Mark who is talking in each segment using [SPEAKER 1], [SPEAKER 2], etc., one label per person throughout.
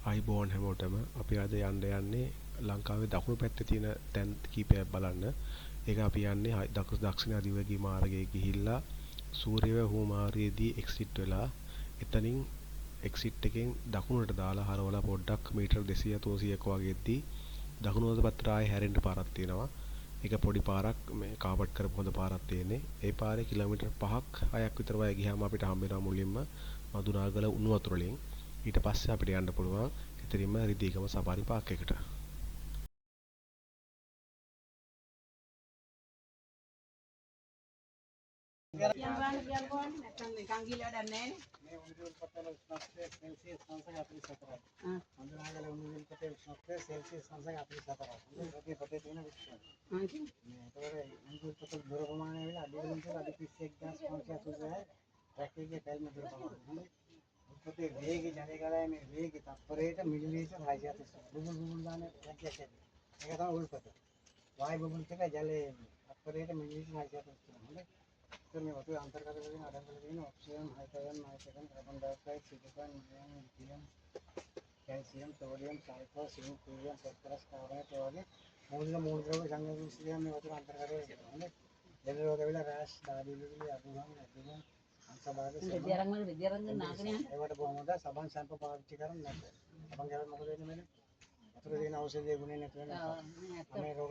[SPEAKER 1] අයිබෝන් හැමෝටම අපි අද යන්නේ ලංකාවේ දකුණු පැත්තේ තියෙන තැන් කීපයක් බලන්න. ඒක අපි යන්නේ දක්ෂිණ අධිවේගී මාර්ගයේ ගිහිල්ලා සූර්යවැහුව මාර්ගයේදී එක්සිට් වෙලා එතනින් එක්සිට් එකෙන් දකුණට දාලා හරවලා පොඩ්ඩක් මීටර් 200 300ක වගේදී දකුණු අත පැත්තට ආයේ හැරෙන්න පාරක් තියෙනවා. ඒක පොඩි පාරක් මේ කාපට් කරපු හොඳ පාරක් තියෙන්නේ. ඒ පාරේ කිලෝමීටර් 5ක් 6ක් විතර වය ගියාම අපිට හම්බ වෙනවා මුලින්ම මදුනාගල උණු වතුර වලින්. ඊට පස්සේ අපිට යන්න පුළුවන් ඉතින්ම රිදීගම සෆාරි පාක් එකට.
[SPEAKER 2] නැත්නම් නිකන් ගිහලා වැඩක් නැහැ නේ. මේ උණුසුම් පතල උෂ්ණත්වය සෙල්සියස් 544ක්. හඳුනාගල උණුසුම් පතල උෂ්ණත්වය සෙල්සියස් 544ක්. ඒකේ පොතේ තියෙන විස්තර. මේ ඒතකොට උණුසුම් පතල දුර ප්‍රමාණය වෙලා අඩි වලින් තියෙන අඩි 31580 රැකීගේ තල්ම දුර ප්‍රමාණය. පොතේ වේගය ජනගලයේ මේ වේගය තත්පරයට මිලිමීටර් 630. බුබුල් දාන රැකියක්. ඒක තමයි උල්පත. වායු බුබුල් ටික ජලයේ තත්පරයට මිලිමීටර් 630. හොඳයි. මේ වතුර අන්තර්ගත වෙන අඩංගුල තියෙන oxygen, hydrogen, nitrogen, carbon dioxide, silicon, lithium, calcium, sodium, sulphur, sync, chlorine, phosphorus, carbonate වගේ මූලික ද්‍රව්‍ය සංයෝජන මේ වතුර අන්තර්ගත වෙනවා. හොඳයි. දෙල රෝග වෙලා රෑෂ්, දාඩි විලි, අදුහම්, අංශභාග විද්‍යාරංග නාගනේ. ඒවට බොහොම හොඳ සබන් ෂැම්පු පාවිච්චි කරන්න නැත්නම්. සබන් ගාලා මොකද වෙන්නේ මෙන්න? වතුර දෙන ඖෂධයේ ගුණය නැති වෙනවා. මේ රෝග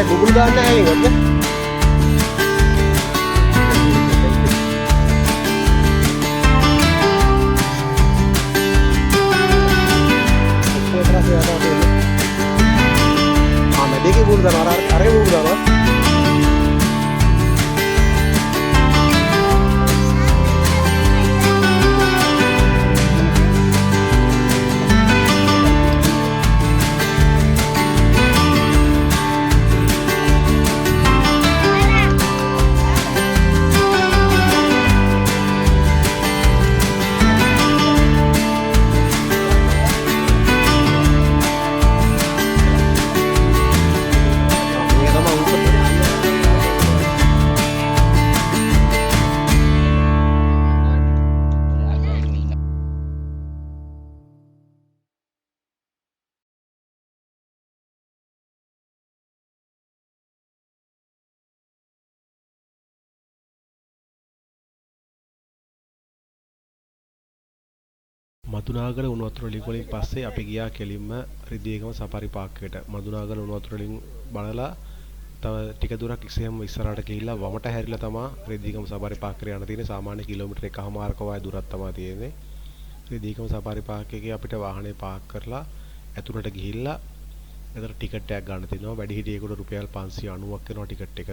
[SPEAKER 2] bubul gana yang ingat ya. Deki bubul dan arah bubul dan Madunagala උණු වතුර වලින් පස්සේ අපි ගියා කෙලින්ම රිදීගම සෆාරි පාක් එකට. මදුනාගල උණු වතුර වලින් බලලා තව ටික දුරක් ඉස්සෙම ඉස්සරහට ගිහිල්ලා වමට හැරිලා තමයි රිදීගම සෆාරි පාක් එකට යන්න තියෙන්නේ. සාමාන්‍ය කිලෝමීටර් 1කමාරක වගේ දුරක් තමයි තියෙන්නේ. රිදීගම සෆාරි පාක් එකේ අපිට වාහනේ පාක් කරලා ඇතුළට ගිහිල්ලා එතන ටිකට් එකක් ගන්න තියෙනවා. වැඩිහිටියෙකුට රුපියල් 590ක් වෙනවා ටිකට් එක.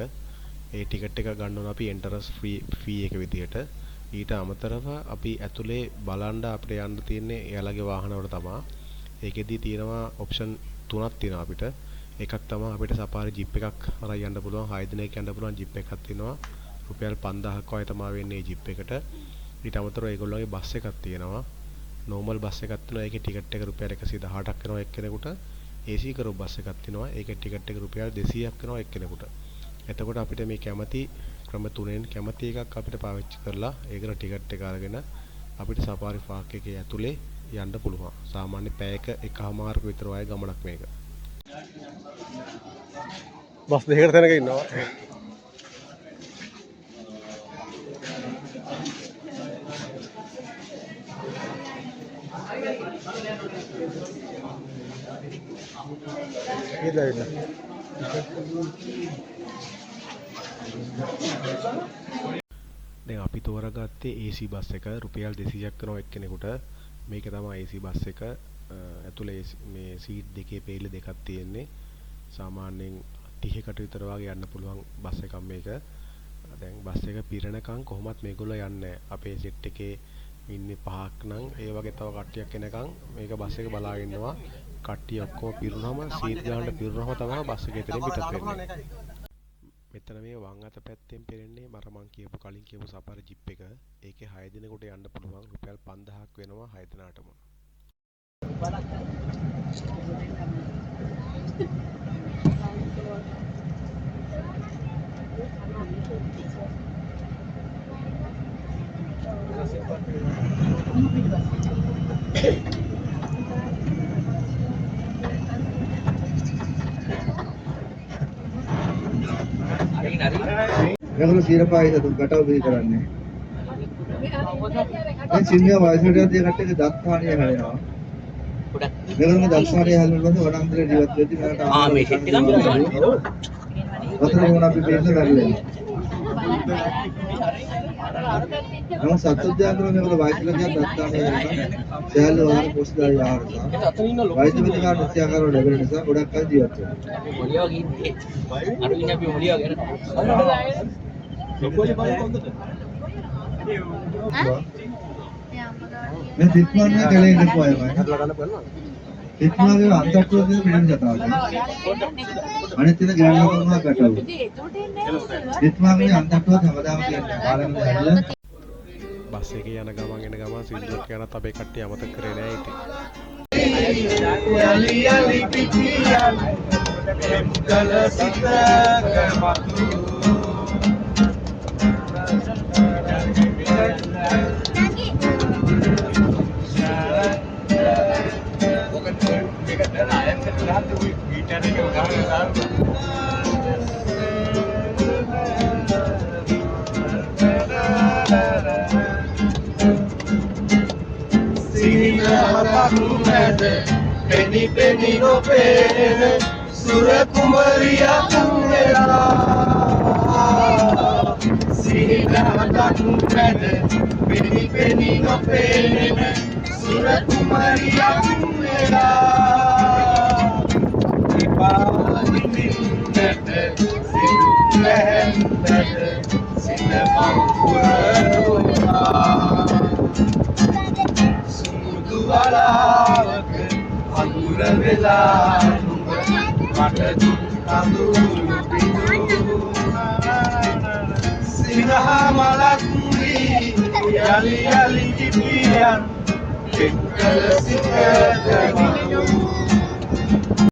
[SPEAKER 2] ඒ ටිකට් එක ගන්න ඕන අපි එන්ටරස් ෆී එක විදියට. ඊට අමතරව අපි ඇතුලේ බලන්න අපිට යන්න තියෙන්නේ එයාලගේ වාහනවල තමයි. ඒකෙදී තියෙනවා ඔප්ෂන් තුනක් තියෙනවා අපිට. එකක් තමයි අපිට සෆාරි ජිප් එකක් අරන් යන්න පුළුවන්. 6 දිනයක් යන්න පුළුවන් ජිප් එකක් තියෙනවා. රුපියල් 5000ක් වගේ තමයි වෙන්නේ ජිප් එකට. ඊට අමතරව ඒගොල්ලෝගේ බස් එකක් තියෙනවා.
[SPEAKER 1] normal බස් එකක් තියෙනවා. ඒකේ ටිකට් එක රුපියල් 118ක් වෙනවා එක්කෙනෙකුට. AC කරපු බස් එකක් තියෙනවා. ඒකේ ටිකට් එක රුපියල් 200ක් වෙනවා එක්කෙනෙකුට. එතකොට අපිට මේ කැමති ක්‍රම තුනෙන් කැමති එකක් අපිට පාවිච්චි කරලා ඒකට ටිකට් එක අරගෙන අපිට සෆාරි පාර්ක් එකේ ඇතුලේ යන්න පුළුවන්. සාමාන්‍ය පැයක එකමාරක විතර වගේ ගමනක් මේක. බස් දෙකකට තැනක ඉන්නවා. දැන් අපි තෝරාගත්තේ AC බස් එක රුපියල් 200ක් කරනවා එක්කෙනෙකුට. මේක තමයි AC බස් එක. ඇතුලේ මේ සීට් දෙකේ පේල දෙකක් තියෙන්නේ. සාමාන්‍යයෙන් 30කට විතර වගේ යන්න පුළුවන් බස් එකක් මේක. දැන් බස් එක පිරෙනකන් කොහොමත් මේගොල්ලෝ යන්නේ අපේ සෙට් එකේ ඉන්නේ 5ක් නම් ඒ වගේ තව කට්ටියක් එනකන් මේක බස් එක බලාගෙන ඉන්නවා. කට්ටිය ඔක්කොම පිරුනම සීට් ගානට පිරුනම තමයි බස් එකේ ඉතින් පිටත් වෙන්නේ. මෙතන මේ වම් අත පැත්තෙන් පෙරෙන්නේ මම කියපු කලින් කියපු සෆාරි ජිප් එක. ඒකේ 6 දිනකට යන්න පුළුවන් රුපියල් 5000ක් වෙනවා 6 දිනාටම.
[SPEAKER 2] මේගොල්ලෝ සීරපායි සතු ගැටව බිහි කරන්නේ. දැන් සිංහ වයසට යද්දී කට්ටියගේ දත් හානිය හැලෙනවා. මේගොල්ලෝ දත් හානිය හැලෙනකොට වනාන්තරේ ජීවත් වෙද්දී මට මේ ෂෙට් එක වතුර මොන අපි බේන්න කරලා. නම සත්ත්වජාතර මේගොල්ලෝ වයසට යද්දී දත් හානිය හැලෙනවා. සෑහළු ආහාර පොස්දායි ආහාර සහ වෛද්‍ය විද්‍යාව නිත්‍යාකාරව ලැබෙන නිසා ගොඩක් අය ජීවත් වෙනවා. අර ඉන්නේ අපි මොලියා ගැන. मैं जितना में गले नहीं पाया मैं इतना में अंदर तो भी मिल जाता है अने तेरे ग्रांड को ना काटा हो इतना में अंदर तो समझा के बारे में है
[SPEAKER 1] බස් එකේ යන ගමන් එන ගමන් සිල්ලුවක් යනත් අපේ කට්ටිය අමතක කරේ නෑ ඉතින්. යලි යලි පිටියන් එක්කල සිතක මතු
[SPEAKER 3] penny penny no pen sura kumariya kumera sila takmed penny penny no pen sura kumariya kumera ipali minnet sinnet sinamapura සුදුවලාවක අඳුර වෙලා මට දුක් අඳුරු පිටු සිනහ මලක් වී යලි යලි කිපියන් එක්කල සිතක